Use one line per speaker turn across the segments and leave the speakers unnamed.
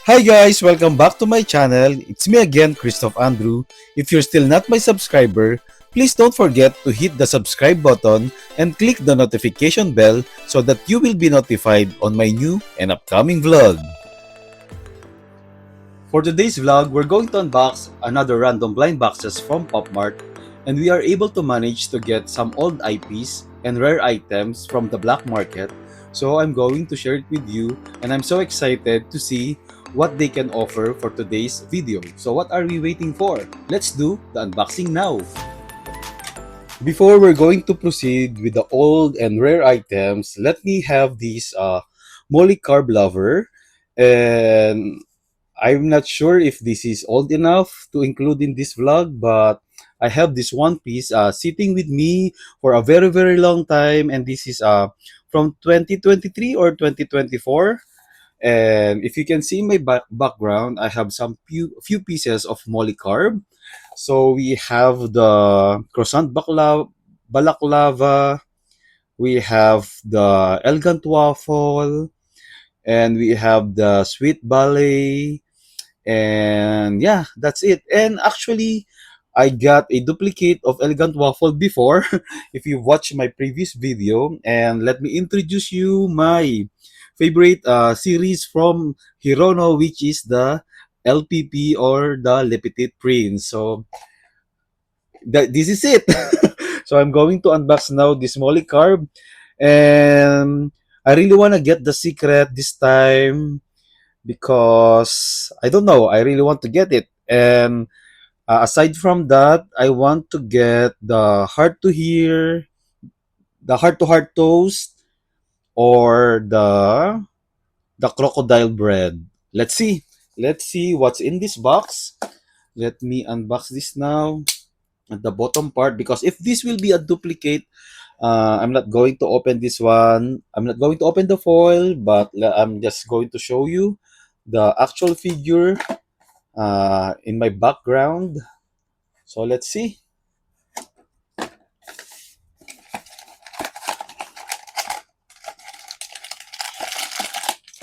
Hi guys, welcome back to my channel. It's me again, Christoph Andrew. If you're still not my subscriber, please don't forget to hit the subscribe button and click the notification bell so that you will be notified on my new and upcoming vlog. For today's vlog, we're going to unbox another random blind boxes from PopMart, and we are able to manage to get some old IPs and rare items from the black market. So I'm going to share it with you, and I'm so excited to see what they can offer for today's video. So what are we waiting for? Let's do the unboxing now. Before we're going to proceed with the old and rare items, let me have this Molly Carb Lover, and I'm not sure if this is old enough to include in this vlog, but I have this one piece sitting with me for a very very long time, and this is from 2023 or 2024. And if you can see my background, I have some few pieces of Molycarb. So we have the croissant balaklava, we have the elegant waffle, and we have the sweet ballet, and yeah, that's it. And actually, I got a duplicate of elegant waffle before if you watch my previous video. And let me introduce you my favorite series from Hirono, which is the LPP, or the Le Petit Prince. So this is it. So I'm going to unbox now this Molycarb, and I really want to get the secret this time because I don't know. I really want to get it. And aside from that, I want to get the heart to hear, the heart to heart toast, or the crocodile bread. Let's see. Let's see what's in this box. Let me unbox this now at the bottom part, because if this will be a duplicate, I'm not going to open this one. I'm not going to open the foil, but I'm just going to show you the actual figure in my background. So let's see.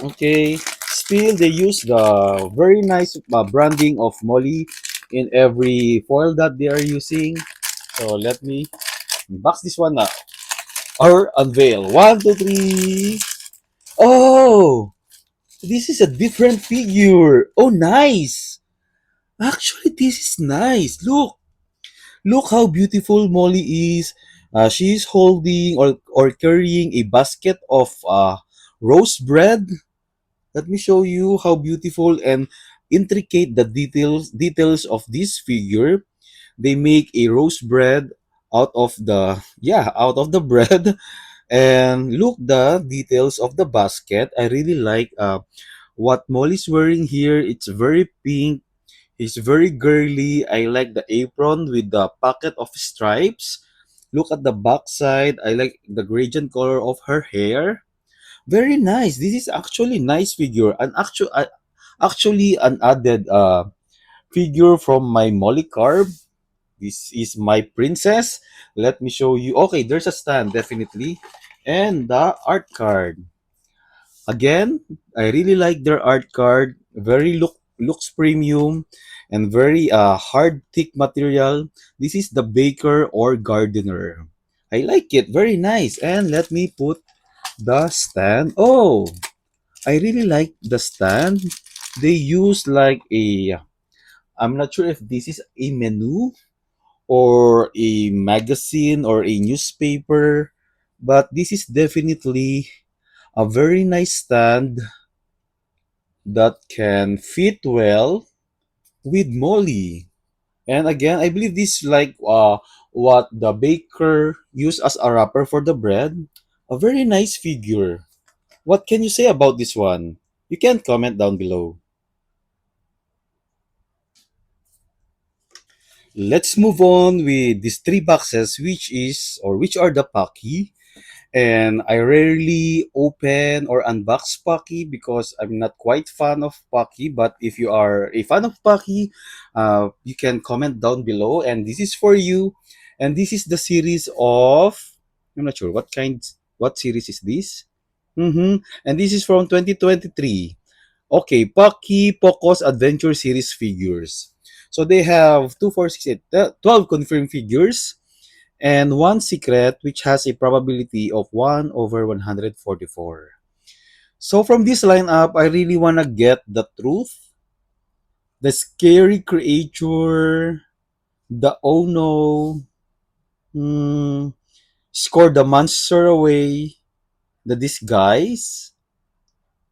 Okay, still they use the very nice branding of Molly in every foil that they are using. So let me box this one now or unveil. One, two, three. Oh, this is a different figure. Oh, nice. Actually, this is nice. Look how beautiful Molly is. She is holding or carrying a basket of roast bread. Let me show you how beautiful and intricate the details of this figure. They make a roast bread out of the bread. And look the details of the basket. I really like what Molly's wearing here. It's very pink. It's very girly. I like the apron with the pocket of stripes. Look at the back side. I like the gradient color of her hair. Very nice. This is actually nice figure. And actually an added figure from my Molycarb. This is my princess. Let me show you. Okay, there's a stand definitely, and the art card. Again, I really like their art card. Very looks premium and very hard thick material. This is the baker or gardener. I like it. Very nice. And let me put the stand. Oh, I really like the stand. They use like a, I'm not sure if this is a menu or a magazine or a newspaper, but this is definitely a very nice stand that can fit well with Molly. And again, I believe this is like what the baker used as a wrapper for the bread. A very nice figure. What can you say about this one? You can comment down below. Let's move on with these three boxes, which are the Pocky. And I rarely open or unbox Pocky because I'm not quite fan of Pocky. But if you are a fan of Pocky, you can comment down below. And this is for you. And this is the series of, I'm not sure what series is this. And this is from 2023. Okay, Pocky Poco's Adventure Series figures. So they have 2, 4, 6, 8, 12 confirmed figures and one secret which has a probability of 1 over 144. So from this lineup, I really want to get the truth, the scary creature, the oh no, hmm, score the monster away, the disguise.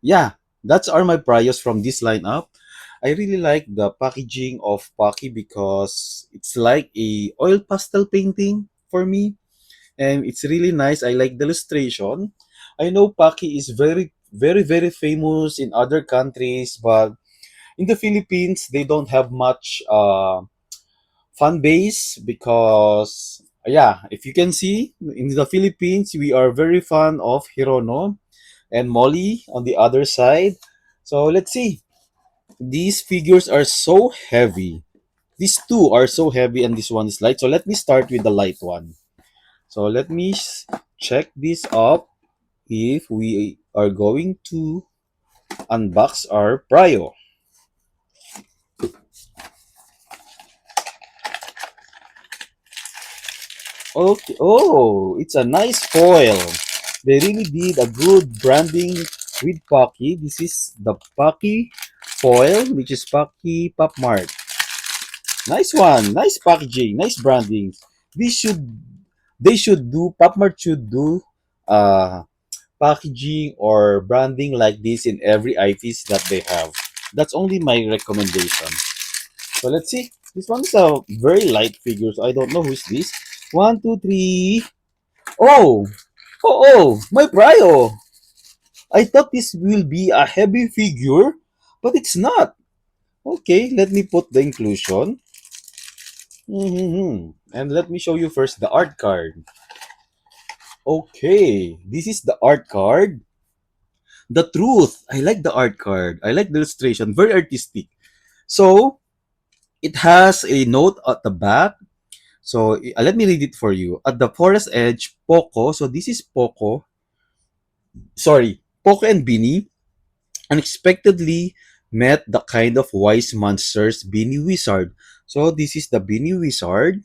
Yeah, that's are my priors from this lineup. I really like the packaging of Pocky because it's like a oil pastel painting for me, and it's really nice. I like the illustration. I know Pocky is very, very, very famous in other countries, but in the Philippines they don't have much fan base because yeah, if you can see in the Philippines we are very fan of Hirono and Molly on the other side. So let's see. These figures are so heavy. These two are so heavy and this one is light. So let me start with the light one. So let me check this up if we are going to unbox our Prio. Okay. Oh, it's a nice foil. They really did a good branding with Pocky. This is the Pocky foil, which is Pocky Pop Mart. Nice one. Nice packaging. Nice branding. This should they should do Pop Mart should do uh packaging or branding like this in every IPs that they have. That's only my recommendation. So let's see. This one's a very light figure, so I don't know who's this. One, two, three. Oh, my Brio. I thought this will be a heavy figure, but it's not. Okay, let me put the inclusion. And let me show you first the art card. Okay, this is the art card. The truth. I like the art card. I like the illustration. Very artistic. So, it has a note at the back. So, let me read it for you. At the forest edge, Poco. So, this is Poco. Sorry, Poco and Beanie unexpectedly met the kind of wise monsters Beanie Wizard. So, this is the Beanie Wizard.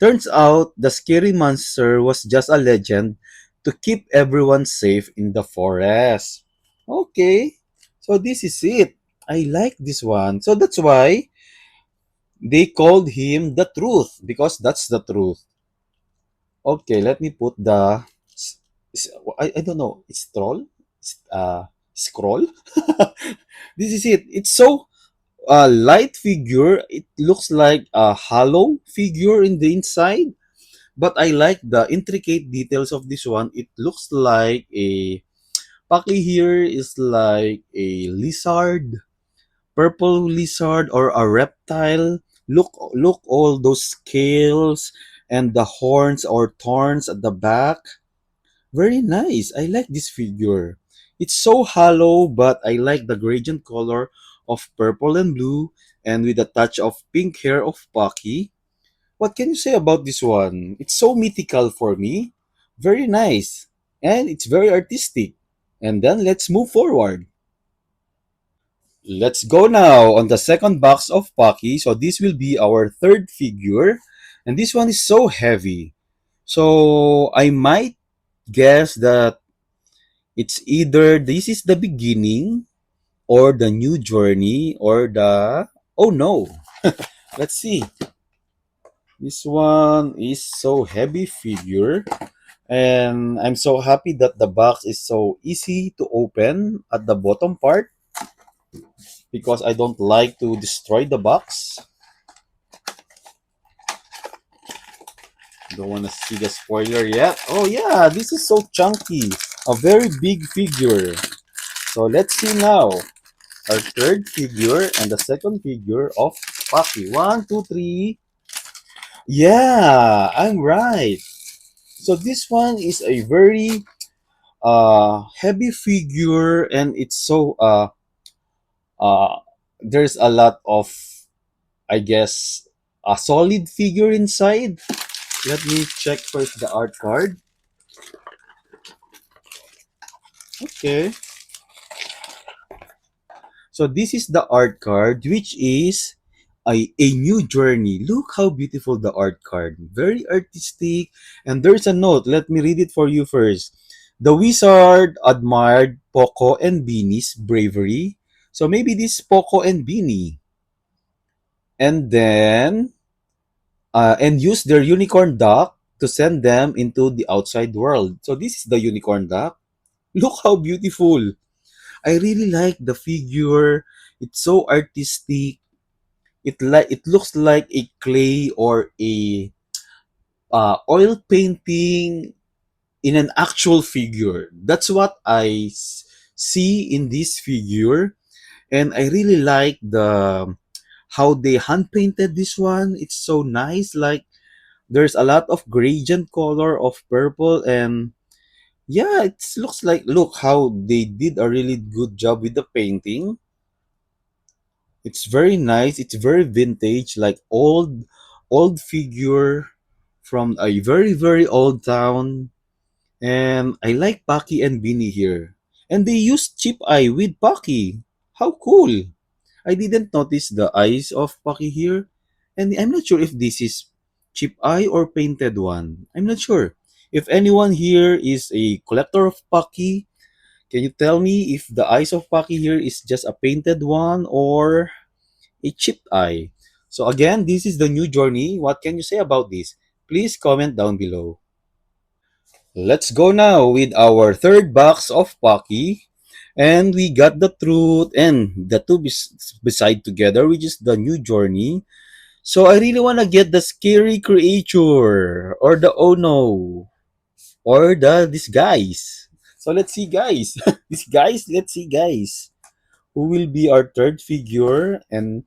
Turns out the scary monster was just a legend to keep everyone safe in the forest. Okay, so this is it. I like this one. So that's why they called him the truth because that's the truth. Okay, let me put the I don't know. It's troll? Scroll? This is it. It's so light figure. It looks like a hollow figure in the inside. But I like the intricate details of this one. It looks like a Paki here is like a lizard, purple lizard or a reptile. Look all those scales and the horns or thorns at the back. Very nice. I like this figure. It's so hollow, but I like the gradient color of purple and blue and with a touch of pink hair of Paki. What can you say about this one? It's so mythical for me. Very nice. And it's very artistic. And then let's move forward. Let's go now on the second box of Pocky. So this will be our third figure. And this one is so heavy. So I might guess that it's either this is the beginning or the new journey or the oh no. Let's see. This one is so heavy figure. And I'm so happy that the box is so easy to open at the bottom part because I don't like to destroy the box. Don't want to see the spoiler yet. Oh yeah, this is so chunky. A very big figure. So let's see now. Our third figure and the second figure of Pocky. One, two, three. Yeah, I'm right. So this one is a very heavy figure and it's so uh there's a lot of I guess a solid figure inside. Let me check first the art card. Okay. So this is the art card, which is a new journey. Look how beautiful the art card. Very artistic. And there's a note. Let me read it for you first. The wizard admired Poco and Beanie's bravery. So maybe this Poco and Beanie. And then, and used their unicorn duck to send them into the outside world. So this is the unicorn duck. Look how beautiful. I really like the figure. It's so artistic. It looks like a clay or a oil painting in an actual figure. That's what see in this figure, and I really like the how they hand painted this one. It's so nice. Like there's a lot of gradient color of purple, and yeah, it looks like look how they did a really good job with the painting. It's very nice. It's very vintage, like old figure from a very old town. And I like Paki and Bini here. And they used chip eye with Paki. How cool! I didn't notice the eyes of Paki here. And I'm not sure if this is chip eye or painted one. I'm not sure. If anyone here is a collector of Paki, can you tell me if the eyes of Paki here is just a painted one or a chipped eye? So again, this is the new journey. What can you say about this? Please comment down below. Let's go now with our third box of Pocky. And we got the truth and the two beside together, which is the new journey. So I really want to get the scary creature or the oh no or the disguise. So let's see, guys. This guys, let's see, guys. Who will be our third figure and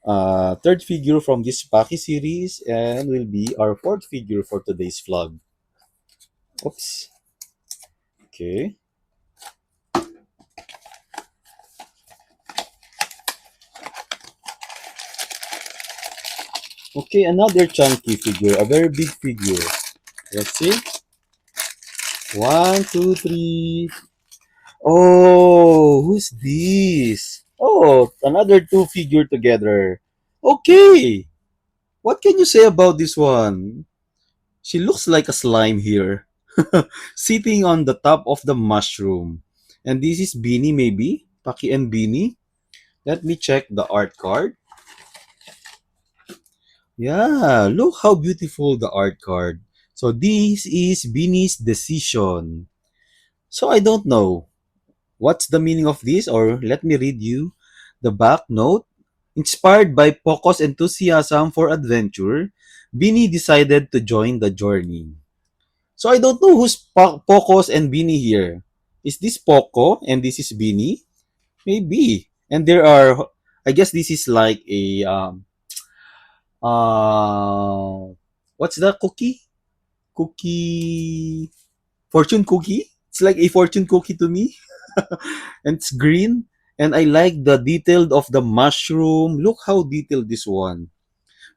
third figure from this Pocky series and will be our fourth figure for today's vlog. Oops. Okay. Okay, another chunky figure, a very big figure. Let's see. One, two, three. Oh, who's this? Oh, another two figure together. Okay. What can you say about this one? She looks like a slime here. Sitting on the top of the mushroom. And this is Beanie maybe? Paki and Beanie. Let me check the art card. Yeah, look how beautiful the art card. So this is Beanie's decision. So I don't know what's the meaning of this, or let me read you the back note. Inspired by Poco's enthusiasm for adventure, Beanie decided to join the journey. So I don't know who's Poco's and Beanie here. Is this Poco and this is Beanie? Maybe. And there are, I guess this is like a uh, what's the cookie? Cookie fortune cookie. It's like a fortune cookie to me, and it's green. And I like the detail of the mushroom. Look how detailed this one.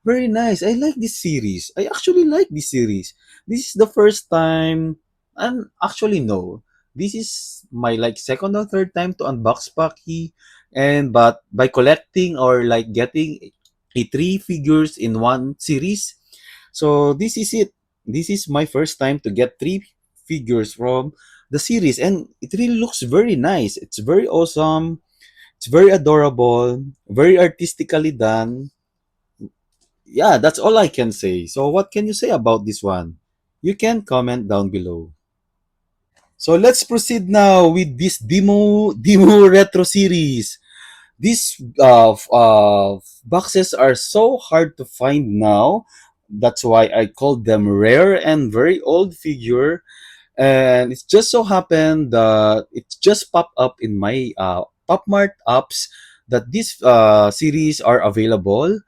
Very nice. I like this series. I actually like this series. This is the first time, and actually no, this is my like second or third time to unbox Paki, and but by collecting or like getting a three figures in one series, so this is it. This is my first time to get three figures from the series, and it really looks very nice. It's very awesome. It's very adorable, very artistically done. Yeah, that's all I can say. So what can you say about this one? You can comment down below. So let's proceed now with this demo retro series. These boxes are so hard to find now. That's why I called them rare and very old figure. And it's just so happened that it just popped up in my PopMart apps that these series are available.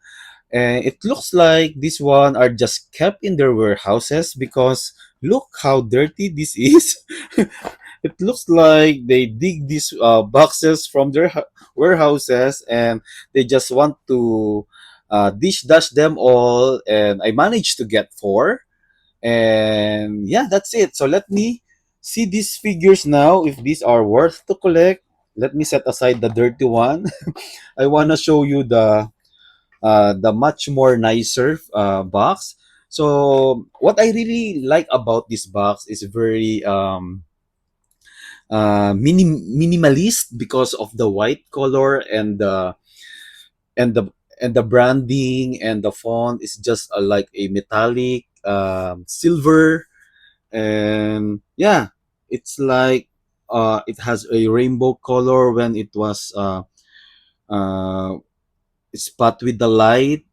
And it looks like this one are just kept in their warehouses because look how dirty this is. It looks like they dig these boxes from their warehouses and they just want to dish dash them all. And I managed to get four. And yeah, that's it. So let me see these figures now if these are worth to collect. let me set aside the dirty one. I wanna show you the much more nicer box. So what I really like about this box is very minimalist because of the white color and the and the branding and the font is just like a metallic silver, and yeah, it's like it has a rainbow color when it was uh, spot with the light.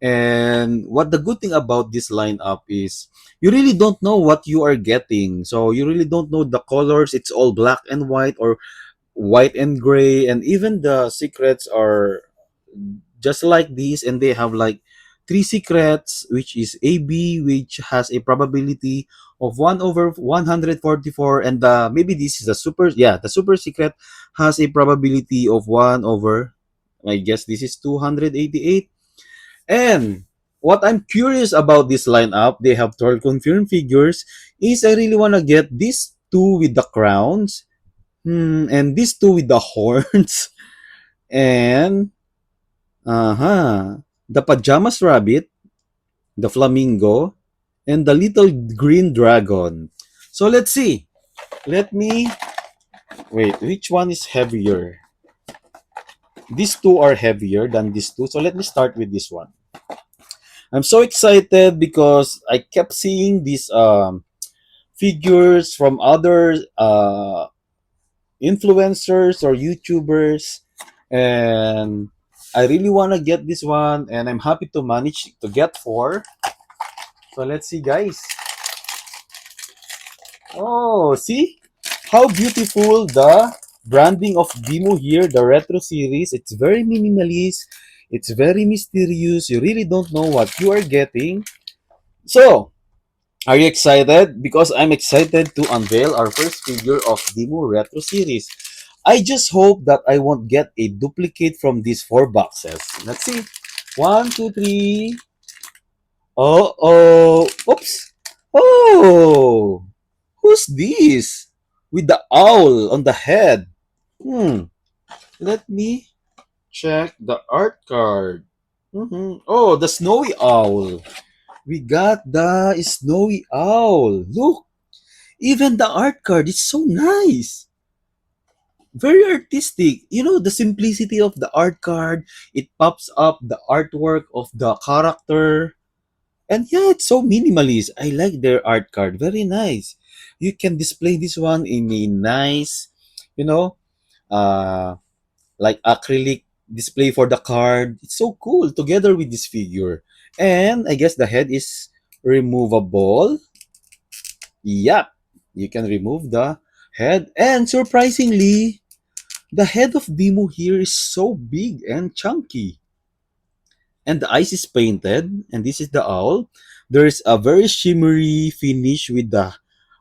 And what the good thing about this lineup is you really don't know what you are getting. So you really don't know the colors. It's all black and white or white and gray, and even the secrets are just like these, and they have like three secrets, which is AB, which has a probability of 1 over 144, and maybe this is the super, yeah, the super secret has a probability of 1 over, I guess this is 288. And what I'm curious about this lineup, they have 12 confirmed figures, is I really want to get these two with the crowns, and these two with the horns, and the pajamas rabbit, the flamingo, and the little green dragon. So let's see. Let me wait. Which one is heavier? These two are heavier than these two. So let me start with this one. I'm so excited because I kept seeing these figures from other influencers or YouTubers, and I really want to get this one, and I'm happy to manage to get four. So let's see, guys. Oh, see how beautiful the branding of Demo here, the retro series. It's very minimalist. It's very mysterious. You really don't know what you are getting. So, are you excited? Because I'm excited to unveil our first figure of Demo Retro Series. I just hope that I won't get a duplicate from these four boxes. Let's see. One, two, three. Oh. Oops. Oh. Who's this? With the owl on the head. Hmm. Let me check the art card. Oh, the snowy owl. We got the snowy owl. Look, even the art card is so nice. Very artistic. You know, the simplicity of the art card. It pops up the artwork of the character. And yeah, it's so minimalist. I like their art card. Very nice. You can display this one in a nice, you know, uh, like acrylic display for the card. It's so cool together with this figure. And I guess the head is removable. Yep, you can remove the head. And surprisingly, the head of Demo here is so big and chunky. And the eyes is painted, and this is the owl. There's a very shimmery finish with the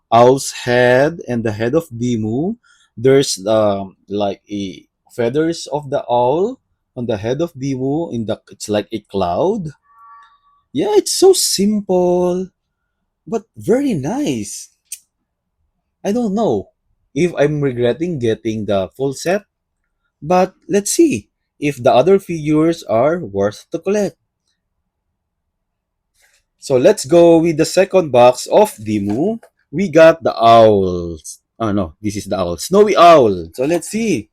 owl's head and the head of Demo. There's like a feathers of the owl on the head of Demo. In the it's like a cloud. Yeah, it's so simple but very nice. I don't know if I'm regretting getting the full set, but let's see if the other figures are worth to collect. So let's go with the second box of Dimu. We got the owls. Oh no, this is the owl. Snowy owl. So let's see.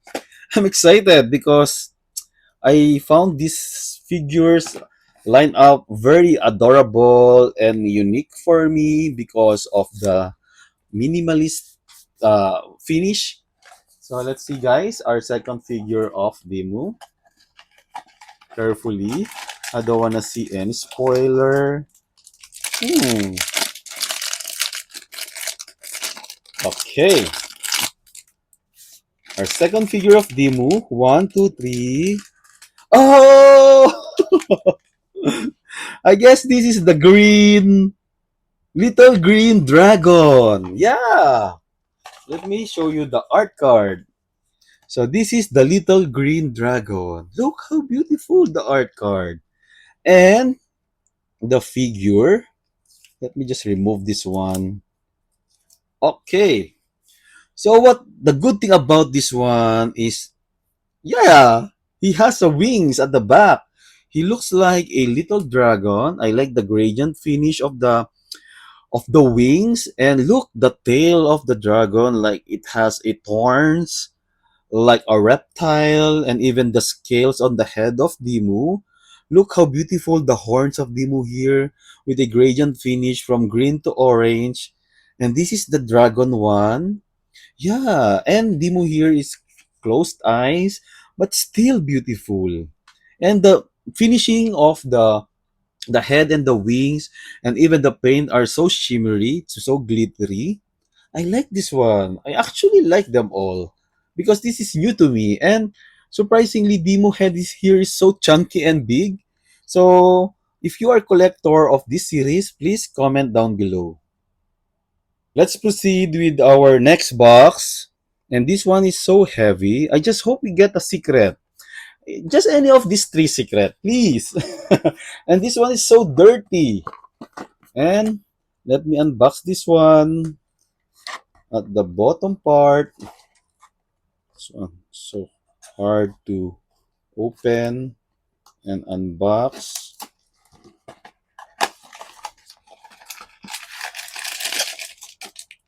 I'm excited because I found these figures line up very adorable and unique for me because of the minimalist finish. So let's see, guys, our second figure of Dimu. Carefully. I don't want to see any spoiler. Hmm. Okay. Our second figure of Dimu. One, two, three. Oh! I guess this is the little green dragon. Yeah. Let me show you the art card. So this is the little green dragon. Look how beautiful the art card. And the figure. Let me just remove this one. Okay. So what the good thing about this one is, yeah, he has a wings at the back. He looks like a little dragon. I like the gradient finish of the wings, and look the tail of the dragon, like it has a thorns like a reptile, and even the scales on the head of Dimu. Look how beautiful the horns of Dimu here, with a gradient finish from green to orange. And this is the dragon one. Yeah, and Dimu here is closed eyes, but still beautiful. And the finishing of the head and the wings and even the paint are so shimmery, so glittery. I like this one. I actually like them all because this is new to me. And surprisingly, Demo Head is here is so chunky and big. So if you are a collector of this series, please comment down below. Let's proceed with our next box. And this one is so heavy. I just hope we get a secret. Just any of these three secret, please. And this one is so dirty. And let me unbox this one at the bottom part. So hard to open and unbox.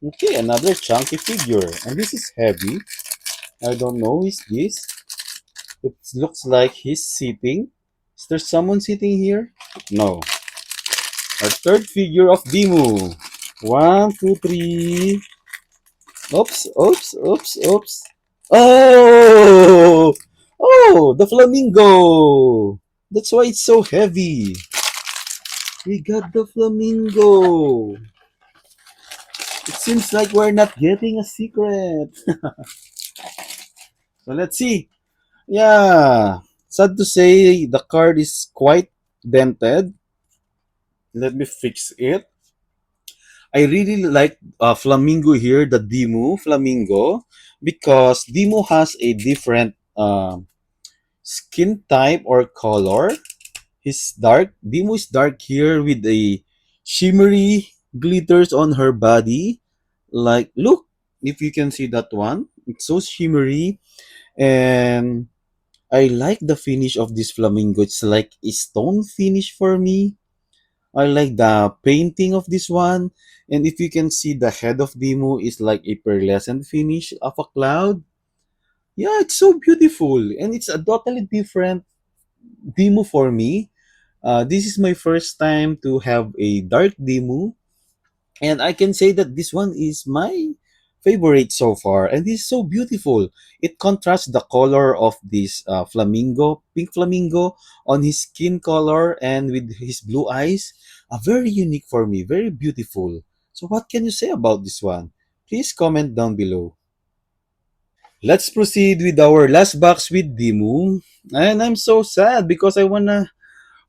Okay, another chunky figure. And this is heavy. I don't know who is this. It looks like he's sitting. Is there someone sitting here? No. Our third figure of Dimu. One, two, three. Oops, oops, oops, oops. Oh! Oh, the flamingo! That's why it's so heavy. We got the flamingo. It seems like we're not getting a secret. So let's see. Yeah. Sad to say, the card is quite dented. Let me fix it. I really like Flamingo here, the Dimu Flamingo, because Dimu has a different skin type or color. His dark. Dimu is dark here with a shimmery glitters on her body. Like, look, if you can see that one, it's so shimmery. And I like the finish of this flamingo. It's like a stone finish for me. I like the painting of this one. And if you can see, the head of Dimu is like a pearlescent finish of a cloud. Yeah, it's so beautiful. And it's a totally different Dimu for me. This is my first time to have a dark Dimu. And I can say that this one is my favorite so far. And this is so beautiful. It contrasts the color of this flamingo, pink flamingo, on his skin color and with his blue eyes. Very unique for me, very beautiful. So, what can you say about this one? Please comment down below. Let's proceed with our last box with Dimu. And I'm so sad because I wanna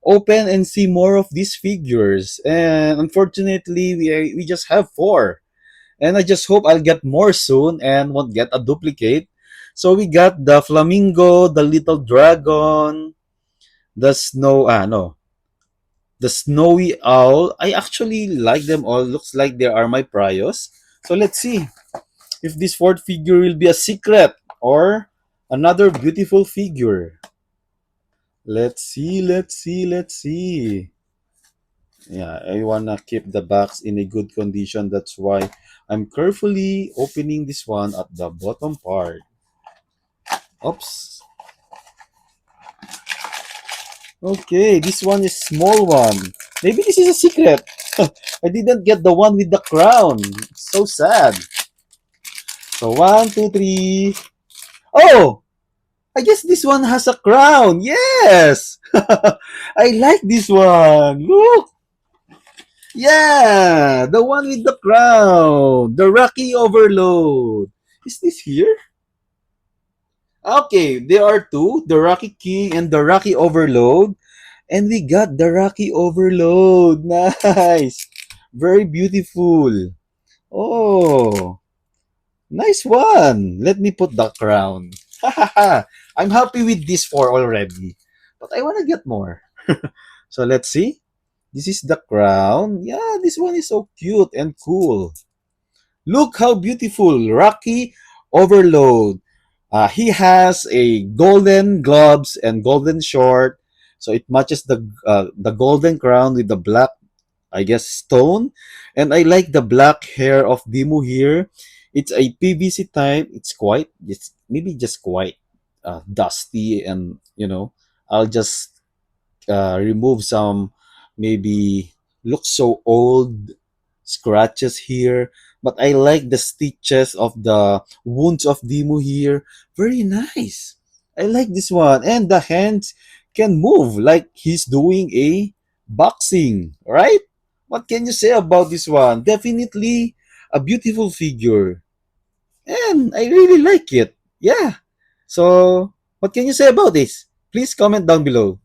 open and see more of these figures. And unfortunately, we just have four. And I just hope I'll get more soon and won't get a duplicate. So we got the flamingo, the little dragon, the snow, no, the snowy owl. I actually like them all. Looks like they are my prios. So let's see if this fourth figure will be a secret or another beautiful figure. Let's see, let's see, let's see. Yeah, I wanna keep the box in a good condition. That's why I'm carefully opening this one at the bottom part. Oops. Okay, this one is small one. Maybe this is a secret. I didn't get the one with the crown. It's so sad. So one, two, three. Oh, I guess this one has a crown. Yes. I like this one. Look. Yeah, the one with the crown. The Rocky Overload. Is this here? Okay, there are two, the Rocky King and the Rocky Overload. And we got the Rocky Overload. Nice. Very beautiful. Oh, nice one. Let me put the crown. I'm happy with this four already. But I want to get more. So let's see. This is the crown. Yeah, this one is so cute and cool. Look how beautiful. Rocky Overload. He has a golden gloves and golden short. So it matches the golden crown with the black, I guess, stone. And I like the black hair of Dimu here. It's a PVC type. It's maybe just quite dusty, and I'll just remove some, maybe look so old scratches here. But I like the stitches of the wounds of Dimu here. Very nice. I like this one. And the hands can move like he's doing a boxing, right? What can you say about this one? Definitely a beautiful figure. And I really like it. Yeah. So, what can you say about this? Please comment down below.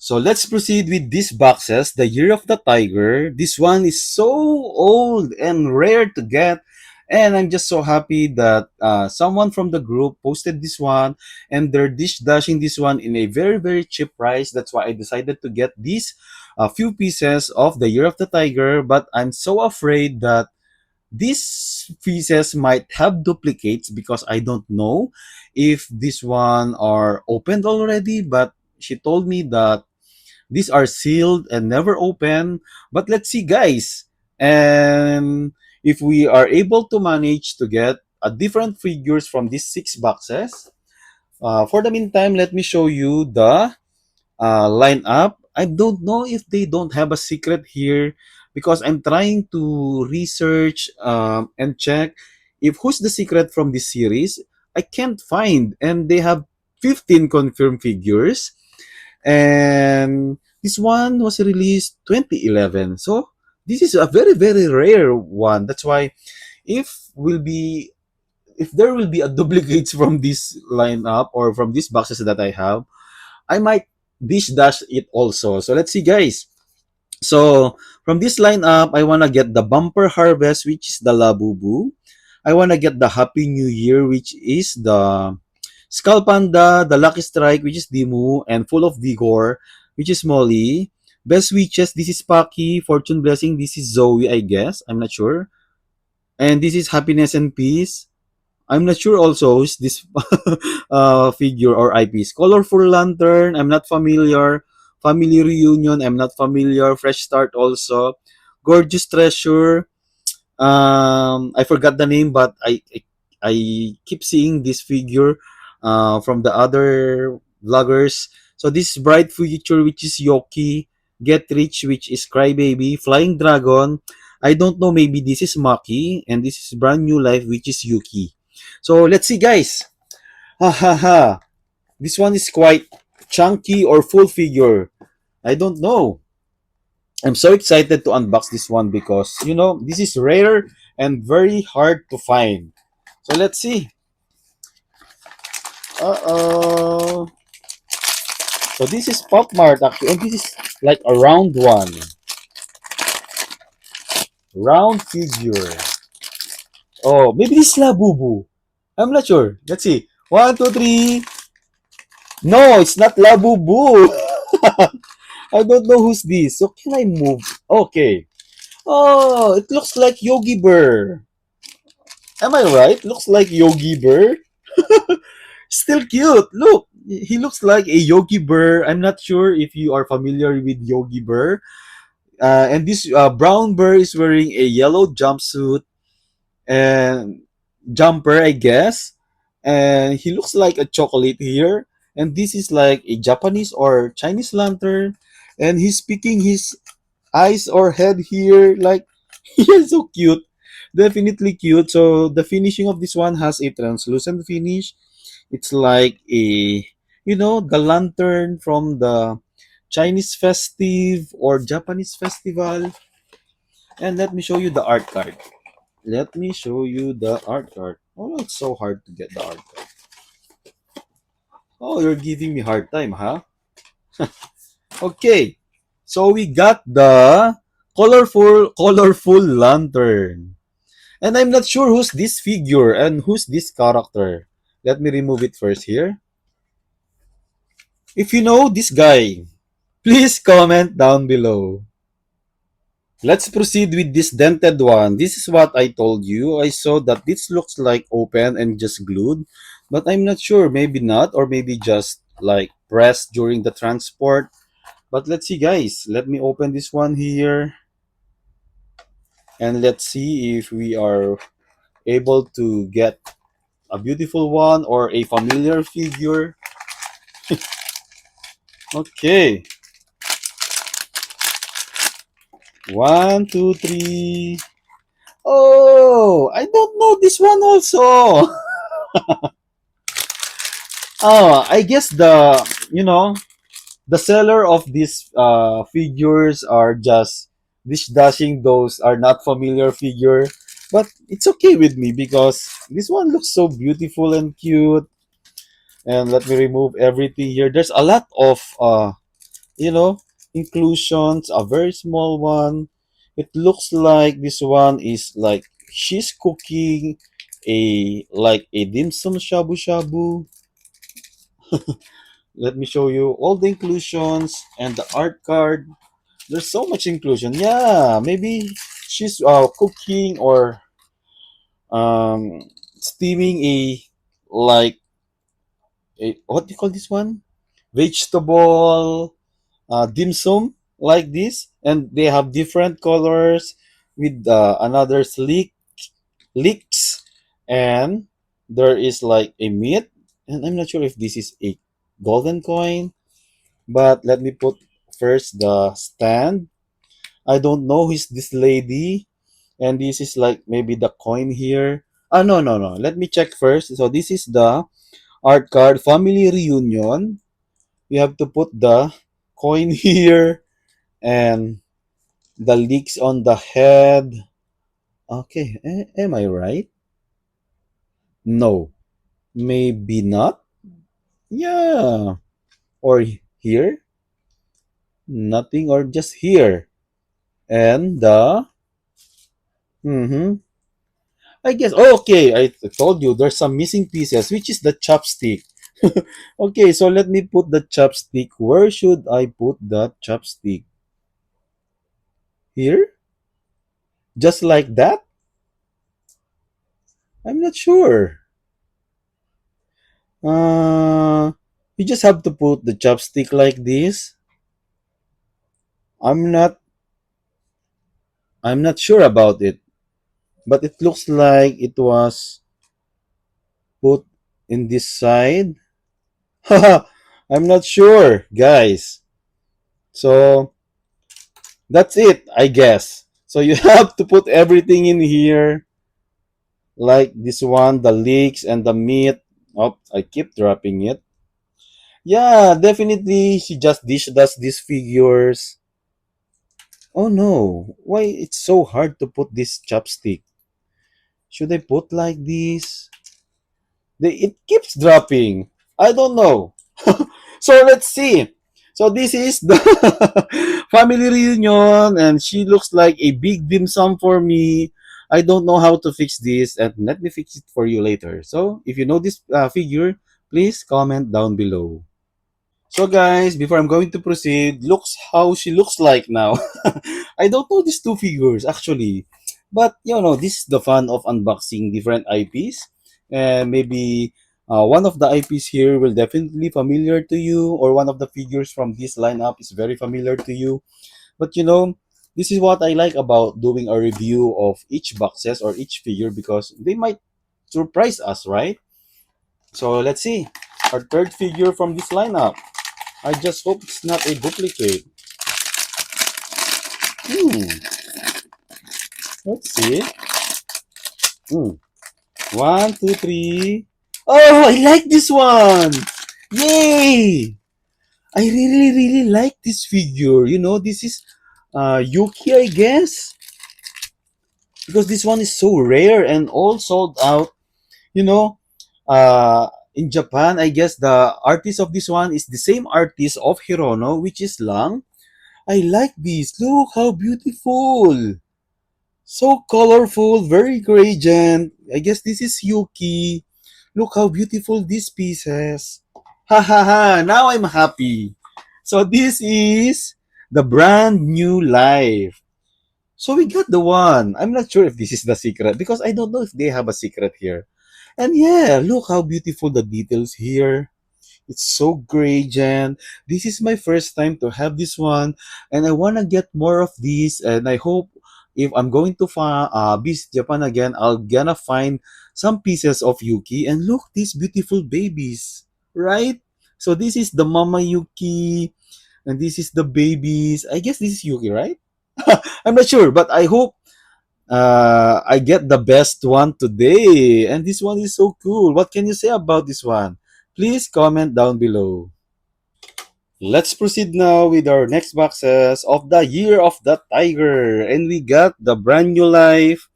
So let's proceed with these boxes. The Year of the Tiger. This one is so old and rare to get. And I'm just so happy that someone from the group posted this one, and they're dish dashing this one in a very, very cheap price. That's why I decided to get these few pieces of the Year of the Tiger. But I'm so afraid that these pieces might have duplicates, because I don't know if this one are opened already. But she told me that these are sealed and never open. But let's see, guys. And if we are able to manage to get a different figures from these six boxes, for the meantime, let me show you the lineup. I don't know if they don't have a secret here, because I'm trying to research and check if who's the secret from this series. I can't find, and they have 15 confirmed figures, and this one was released 2011. So this is a very, very rare one. That's why if will be if there will be a duplicates from this lineup or from these boxes that I have, I might dish dash it also. So let's see, guys. So from this lineup, I wanna get the Bumper Harvest, which is the Labubu. I wanna get the Happy New Year, which is the Skull Panda, the Lucky Strike, which is Dimu, and Full of Vigor, which is Molly. Best Witches, this is Paki. Fortune Blessing, this is Zoe, I guess. I'm not sure. And this is Happiness and Peace. I'm not sure also who's this figure or IPs. Colorful Lantern, I'm not familiar. Family Reunion, I'm not familiar. Fresh Start also. Gorgeous Treasure, I forgot the name, but I keep seeing this figure from the other vloggers. So this is Bright Future, which is Yoki. Get Rich, which is Crybaby. Flying Dragon, I don't know, maybe this is Maki. And this is Brand New Life, which is Yuki. So let's see, guys. Ha ha ha. This one is quite chunky or full figure. I don't know. I'm so excited to unbox this one, because this is rare and very hard to find. So let's see. Uh-oh. So this is Pop Mart actually, and this is like a round one. Round figure. Oh, maybe this is Labubu. I'm not sure. Let's see. One, two, three. No, it's not Labubu. I don't know who's this. So can I move? Okay. Oh, it looks like Yogi Bear. Am I right? Looks like Yogi Bear. Still cute. Look, he looks like a Yogi Bear. I'm not sure if you are familiar with Yogi Bear. And this brown bear is wearing a yellow jumpsuit and jumper, I guess. And he looks like a chocolate here. And this is like a Japanese or Chinese lantern. And he's picking his eyes or head here. Like, he is so cute. Definitely cute. So the finishing of this one has a translucent finish. It's like the lantern from the Chinese festive or Japanese festival. And let me show you the art card. Let me show you the art card. Oh, it's so hard to get the art card. Oh, you're giving me hard time, huh? Okay. So we got the colorful lantern. And I'm not sure who's this figure and who's this character. Let me remove it first here. If you know this guy, please comment down below. Let's proceed with this dented one. This is what I told you. I saw that this looks like open and just glued, but I'm not sure. Maybe not, or maybe just like pressed during the transport. But let's see, guys. Let me open this one here, and let's see if we are able to get a beautiful one or a familiar figure. Okay, one, two, three. Oh, I don't know this one also. Oh, I guess the seller of these figures are just dish dashing those are not familiar figure, but it's okay with me because this one looks so beautiful and cute. And let me remove everything here. There's a lot of you know inclusions. A very small one. It looks like this one is like she's cooking a like a dim sum shabu shabu. Let me show you all the inclusions and the art card. There's so much inclusion. Yeah, maybe she's cooking or steaming a like a what do you call this one? Vegetable dim sum like this, and they have different colors with another sleek leeks, and there is like a meat, and I'm not sure if this is a golden coin, but let me put first the stand. I don't know who's this lady, and this is like maybe the coin here. Ah, no, no, no. Let me check first. So this is the art card family reunion. You have to put the coin here and the leaks on the head. Okay, am I right? No, maybe not. Yeah, or here, nothing, or just here, and the. Mm-hmm. I guess. Oh, okay, I told you there's some missing pieces, which is the chopstick. Okay, so let me put the chopstick. Where should I put the chopstick? Here? Just like that? I'm not sure. Uh, you just have to put the chopstick like this. I'm not. I'm not sure about it, but it looks like it was put in this side. I'm not sure, guys. So that's it, I guess. So you have to put everything in here, like this one, the leeks and the meat. Oh, I keep dropping it. Yeah, definitely. She just dish does these figures. Oh no, why it's so hard to put this chopstick? Should I put like this? It keeps dropping. I don't know. So let's see. So this is the family reunion, and she looks like a big dim sum for me. I don't know how to fix this, and let me fix it for you later. So if you know this figure, please comment down below. So guys, before I'm going to proceed, looks how she looks like now. I don't know these two figures actually, but this is the fun of unboxing different IPs, and maybe one of the IPs here will definitely familiar to you, or one of the figures from this lineup is very familiar to you. But this is what I like about doing a review of each boxes or each figure because they might surprise us, right? So let's see our third figure from this lineup. I just hope it's not a duplicate. Hmm. Let's see. Hmm. One, two, three. Oh, I like this one. Yay! I really, really like this figure. This is Yuki, I guess, because this one is so rare and all sold out. You know, in Japan, I guess the artist of this one is the same artist of Hirono, which is Lang. I like this. Look how beautiful. So colorful, very gradient. I guess this is Yuki. Look how beautiful this piece is. Ha ha ha, now I'm happy. So this is the brand new life. So we got the one. I'm not sure if this is the secret because I don't know if they have a secret here. And yeah, look how beautiful the details here. It's so gradient. This is my first time to have this one, and I wanna get more of these. And I hope if I'm going to visit Japan again, I'll gonna find some pieces of Yuki. And look, these beautiful babies, right? So this is the Mama Yuki, and this is the babies. I guess this is Yuki, right? I'm not sure, but I hope I get the best one today. And this one is so cool. What can you say about this one? Please comment down below. Let's proceed now with our next boxes of the Year of the Tiger. And we got the Brand New Life,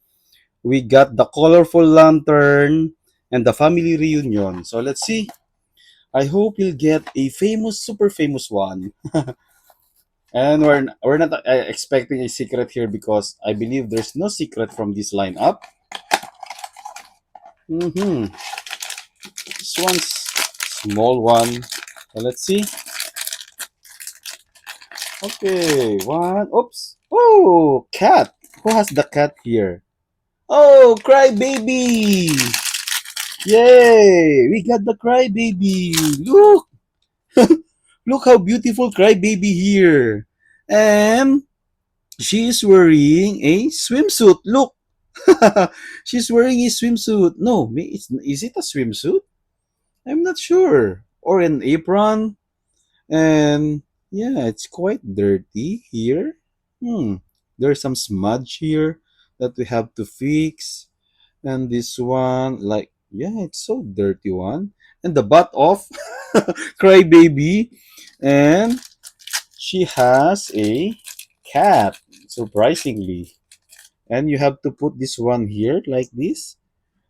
we got the Colorful Lantern, and the Family Reunion. So let's see. I hope we'll get a famous, super famous one. And we're not expecting a secret here because I believe there's no secret from this lineup. Mm-hmm. This one's small one. So let's see. Okay, one. Oops. Oh, cat. Who has the cat here? Oh, Crybaby! Yay! We got the Crybaby. Look, look how beautiful Crybaby here. And she is wearing a swimsuit. Look, she's wearing a swimsuit. No, is it a swimsuit? I'm not sure. Or an apron. And yeah, it's quite dirty here. Hmm. There's some smudge here that we have to fix. And this one, like, yeah, it's so dirty one. And the butt of Crybaby. And she has a cat, surprisingly. And you have to put this one here like this.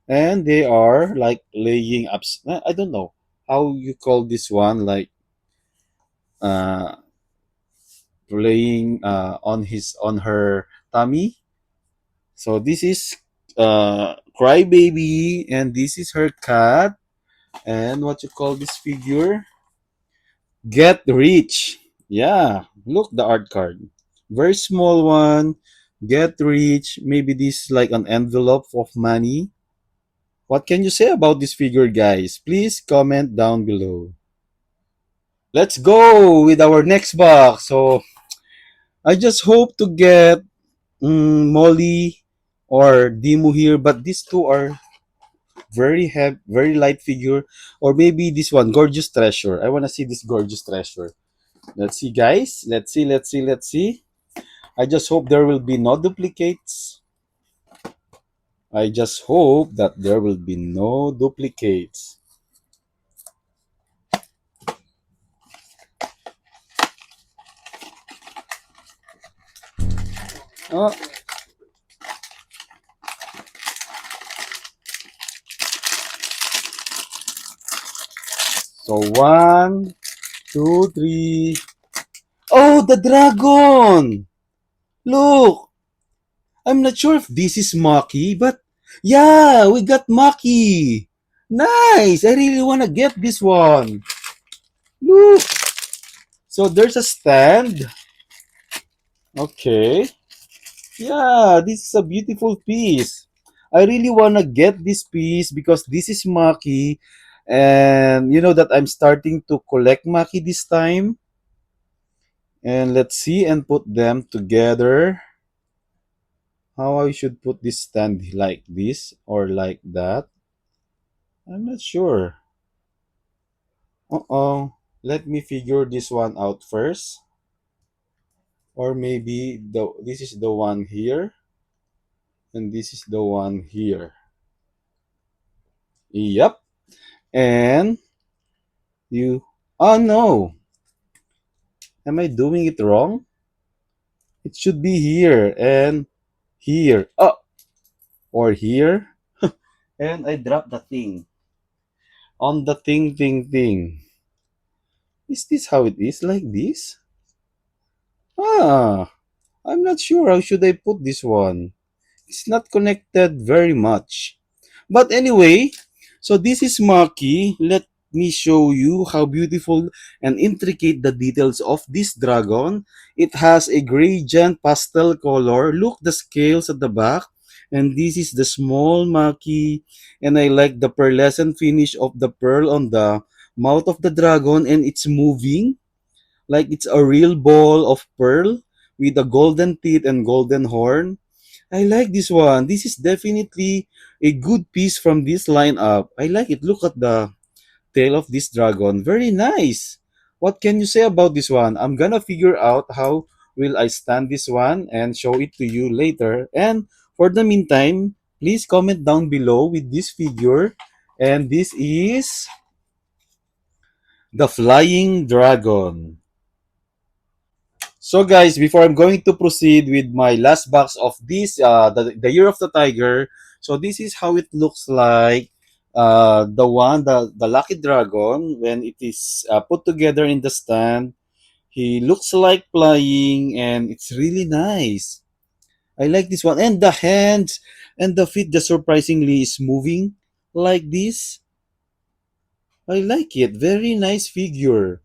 And they are like laying up. I don't know how you call this one, like uh laying on her tummy. So this is Crybaby, and this is her cat. And what you call this figure? Get Rich. Yeah, look the art card. Very small one. Get Rich. Maybe this is like an envelope of money. What can you say about this figure, guys? Please comment down below. Let's go with our next box. So I just hope to get Molly or Dimu here, but these two are very heavy, very light figure. Or maybe this one, Gorgeous Treasure. I want to see this Gorgeous Treasure. Let's see, guys. Let's see. I just hope there will be no duplicates. I just hope that there will be no duplicates. Oh, so one, two, three. Oh, the dragon! Look, I'm not sure if this is Maki, but yeah, we got Maki. Nice! I really want to get this one. Look! So there's a stand. Okay. Yeah, this is a beautiful piece. I really want to get this piece because this is Maki. And you know that I'm starting to collect Maki this time. And let's see and put them together. How I should put this stand like this or like that. I'm not sure. Uh-oh. Let me figure this one out first. Or maybe this is the one here. And this is the one here. Yep. And you... Oh no. Am I doing it wrong? It should be here and here. Oh, or here. And I dropped the thing. On the thing. Is this how it is? Like this? Ah, I'm not sure how should I put this one. It's not connected very much. But anyway, so this is Maki. me show you how beautiful and intricate the details of this dragon. It has a gradient pastel color. Look the scales at the back. And this is the small maki. And I like the pearlescent finish of the pearl on the mouth of the dragon, and it's moving like it's a real ball of pearl with a golden teeth and golden horn. I like this one. This is definitely a good piece from this lineup. I like it. Look at the tail of this dragon. Very nice. What can you say about this one? I'm gonna figure out how will I stand this one and show it to you later. And for the meantime, please comment down below with this figure. And this is the flying dragon. So guys, before I'm going to proceed with my last box of this, the Year of the Tiger, so this is how it looks like. The Lucky Dragon, when it is put together in the stand, he looks like flying and it's really nice. I like this one. And the hands and the feet just surprisingly is moving like this. I like it. Very nice figure.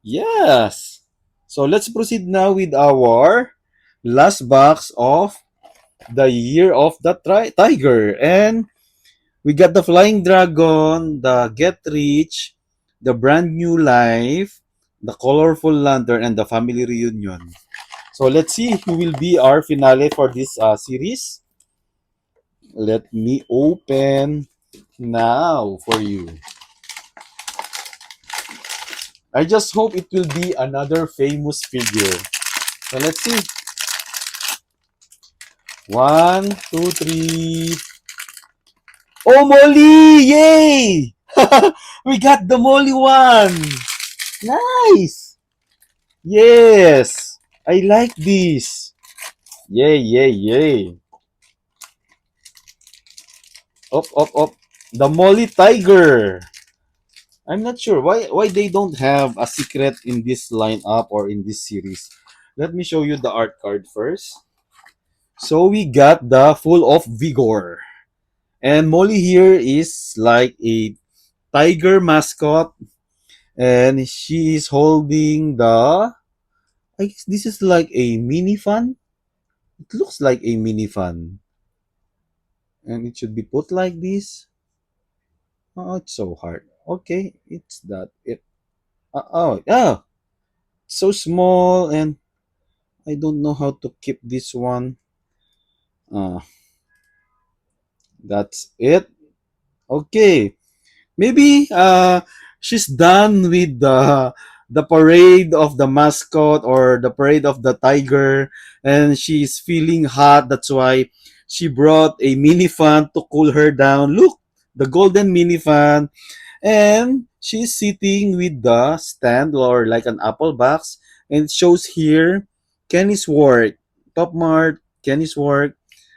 Yes. So let's proceed now with our last box of the Year of the Tiger. And we got the Flying Dragon, the Get Rich, the Brand New Life, the Colorful Lantern, and the Family Reunion. So let's see who will be our finale for this series. Let me open now for you. I just hope it will be another famous figure. So let's see. One, two, three. Oh, Molly! Yay! We got the Molly one! Nice! Yes! I like this. Yay, yay, yay. Up, up, up. The Molly Tiger. I'm not sure why they don't have a secret in this lineup or in this series. Let me show you the art card first. So we got the Full of Vigor. And Molly here is like a tiger mascot, and she is holding the, I guess this is like a mini fan. It looks like a mini fan, and it should be put like this. Oh, it's so hard. Okay, it's that it. Oh, yeah, so small, and I don't know how to keep this one. uh that's it. Okay, maybe she's done with the parade of the mascot or the parade of the tiger, and she's feeling hot. That's why she brought a mini fan to cool her down. Look, the golden mini fan, and she's sitting with the stand or like an apple box, and it shows here Kenny's work, Top Mart, Kenny's work,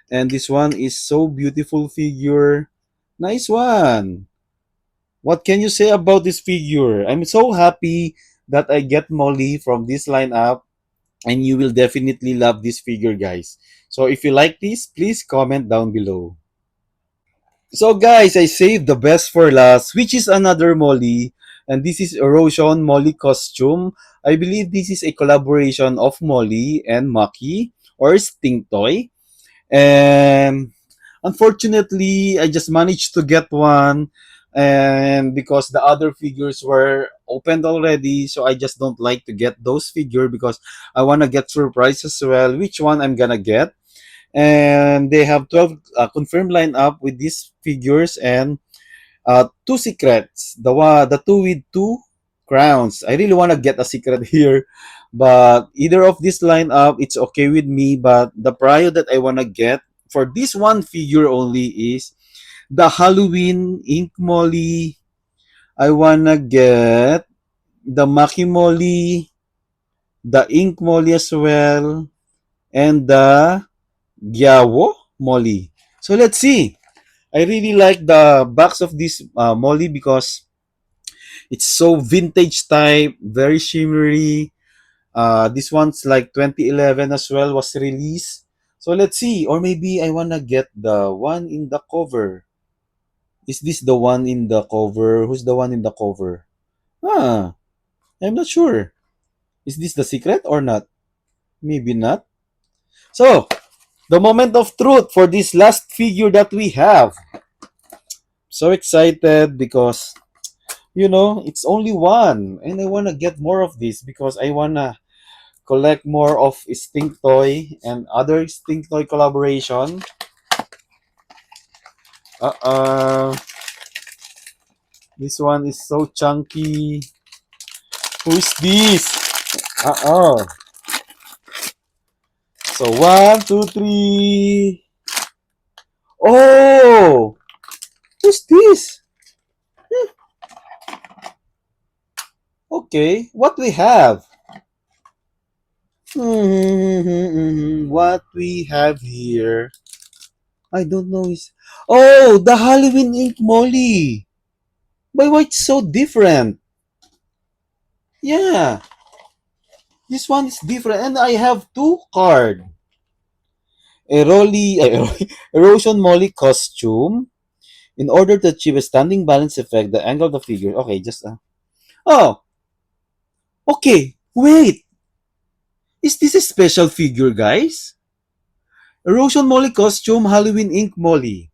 and this one is so beautiful figure. Nice one. What can you say about this figure? I'm so happy that I get Molly from this lineup, and you will definitely love this figure, guys. So if you like this, please comment down below. So guys, I saved the best for last, which is another Molly, and this is Erosion Molly costume. I believe this is a collaboration of Molly and Maki or Sting Toy. And unfortunately, I just managed to get one, and because the other figures were opened already, so I just don't like to get those figure because I want to get surprise as well which one I'm gonna get. And they have 12 confirmed lineup with these figures, and two secrets. The two with two crowns. I really want to get a secret here, but either of this lineup, it's okay with me. But the prior that I want to get for this one figure only is the Halloween Ink Molly. I wanna get the Maki Molly, the Ink Molly as well, and the Gyawo Molly. So let's see. I really like the box of this Molly because it's so vintage type, very shimmery. This one's like 2011 as well was released. So let's see. Or maybe I wanna get the one in the cover. Is this the one in the cover? Who's the one in the cover? Ah, I'm not sure. Is this the secret or not? Maybe not. So, the moment of truth for this last figure that we have. So excited because it's only one, and I wanna get more of this because I wanna collect more of Stink Toy and other Stink Toy collaboration. This one is so chunky. Who is this? Uh-uh. So one, two, three. Oh, who's this? Okay, what we have? What we have here? I don't know. Is Oh, the Halloween Ink Molly. But why it's so different? Yeah, this one is different, and I have two card. Erosion Molly costume. In order to achieve a standing balance effect, the angle of the figure. Okay, just oh, okay. Wait, is this a special figure, guys? Erosion Molly costume, Halloween Ink Molly.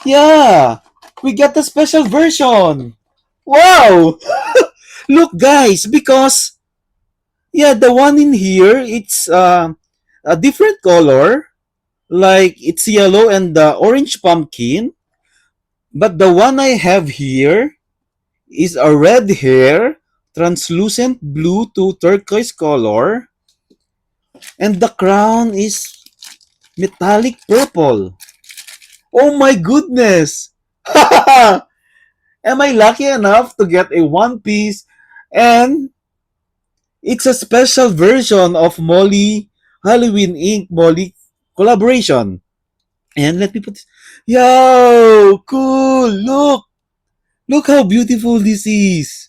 Yeah, we got the special version. Wow! Look, guys, because yeah, the one in here it's a different color, like it's yellow and the orange pumpkin. But the one I have here is a red hair, translucent blue to turquoise color, and the crown is metallic purple. Oh my goodness! Am I lucky enough to get a one piece? And it's a special version of Molly Halloween Inc. Molly collaboration. And let me put this. Yo, cool! Look how beautiful this is.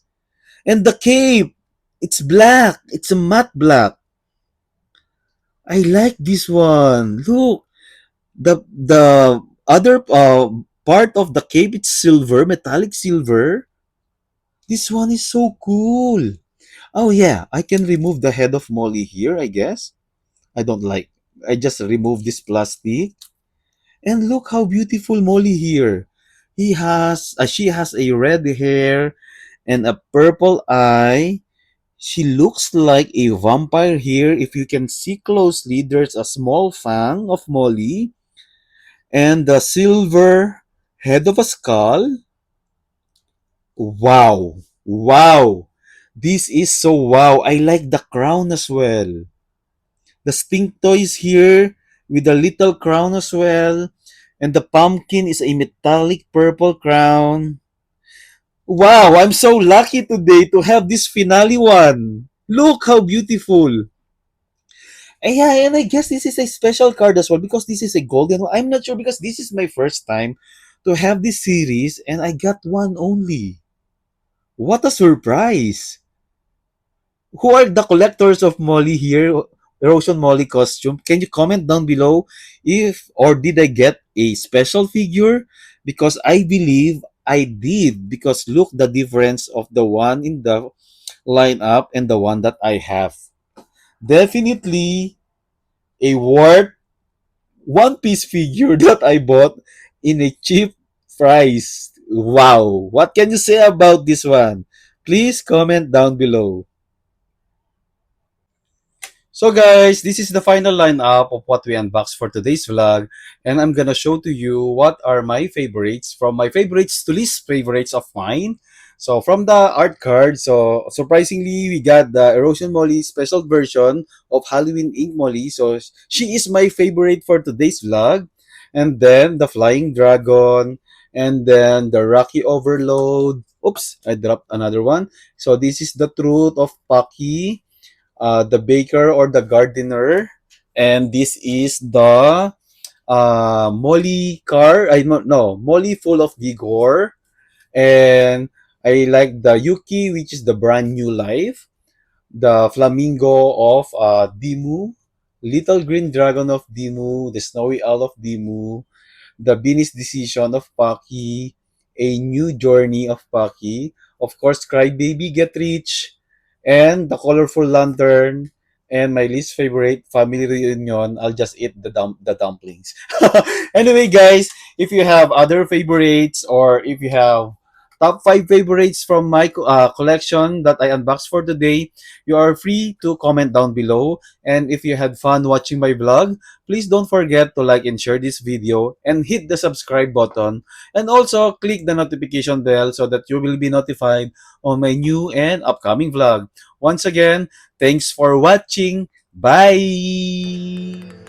And the cape, it's black. It's a matte black. I like this one. Look, the other part of the cape, it's silver, metallic silver. This one is so cool. Oh yeah, I can remove the head of Molly here, I guess. I don't like. I just remove this plastic. And look how beautiful Molly here. She has a red hair and a purple eye. She looks like a vampire here. If you can see closely, there's a small fang of Molly and the silver head of a skull. Wow. Wow. This is so wow. I like the crown as well. The stink toys here with a little crown as well. And the pumpkin is a metallic purple crown. Wow, I'm so lucky today to have this finale one. Look how beautiful. And yeah, and I guess this is a special card as well because this is a golden one. I'm not sure because this is my first time to have this series and I got one only. What a surprise! Who are the collectors of Molly here? Erosion Molly costume. Can you comment down below if or did I get a special figure? Because I believe I did because look the difference of the one in the lineup and the one that I have. Definitely a worth one piece figure that I bought in a cheap price. Wow. What can you say about this one? Please comment down below. So guys, this is the final lineup of what we unboxed for today's vlog, and I'm gonna show to you what are my favorites from my favorites to least favorites of mine. So from the art card, so surprisingly we got the Erosion Molly special version of Halloween Ink Molly. So she is my favorite for today's vlog. And then the Flying Dragon, and then the Rocky Overload. Oops, I dropped another one. So this is the Truth of Paki, the baker or the gardener, and this is the Molly car. I don't know Molly full of vigor, and I like the Yuki, which is the brand new life, the flamingo of Dimu, little green dragon of Dimu, the snowy owl of Dimu, The Beanie's Decision of Pocky, A New Journey of Pocky, of course, Cry Baby Get Rich, and The Colorful Lantern, and my least favorite, Family Reunion. I'll just eat the dumplings. Anyway, guys, if you have other favorites or if you have top 5 favorites from my collection that I unboxed for today, you are free to comment down below. And if you had fun watching my vlog, please don't forget to like and share this video and hit the subscribe button. And also click the notification bell so that you will be notified on my new and upcoming vlog. Once again, thanks for watching. Bye!